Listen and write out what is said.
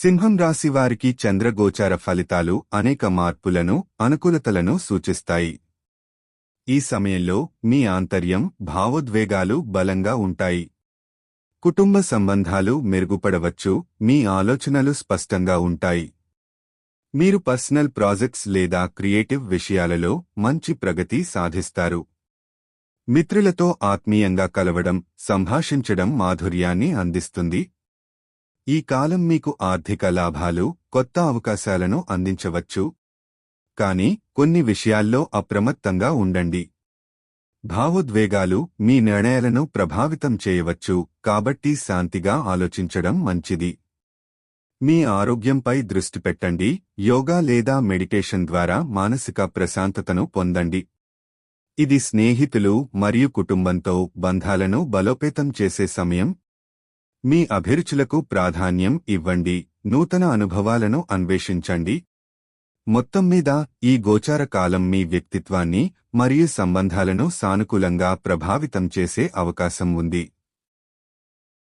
సింహం రాశి వారికి చంద్రగోచార ఫలితాలు అనేక మార్పులను, అనుకూలతలను సూచిస్తాయి. ఈ సమయంలో మీ ఆంతర్యం, భావోద్వేగాలు బలంగా ఉంటాయి. కుటుంబ సంబంధాలు మెరుగుపడవచ్చు, మీ ఆలోచనలు స్పష్టంగా ఉంటాయి. మీరు పర్సనల్ ప్రాజెక్ట్స్ లేదా క్రియేటివ్ విషయాలలో మంచి ప్రగతి సాధిస్తారు. మిత్రులతో ఆత్మీయంగా కలవడం, సంభాషించడం మాధుర్యాన్ని అందిస్తుంది. ఈ కాలం మీకు ఆర్థిక లాభాలు, కొత్త అవకాశాలను అందించవచ్చు. కానీ కొన్ని విషయాల్లో అప్రమత్తంగా ఉండండి. భావోద్వేగాలు మీ నిర్ణయాలను ప్రభావితం చేయవచ్చు, కాబట్టి శాంతిగా ఆలోచించడం మంచిది. మీ ఆరోగ్యంపై దృష్టి పెట్టండి. యోగా లేదా మెడిటేషన్ ద్వారా మానసిక ప్రశాంతతను పొందండి. ఇది స్నేహితులు మరియు కుటుంబంతో బంధాలను బలోపేతం చేసే సమయం. మీ అభిరుచులకు ప్రాధాన్యం ఇవ్వండి, నూతన అనుభవాలను అన్వేషించండి. మొత్తం మీద ఈ గోచార కాలం మీ వ్యక్తిత్వాన్ని మరియు సంబంధాలను సానుకూలంగా ప్రభావితం చేసే అవకాశం ఉంది.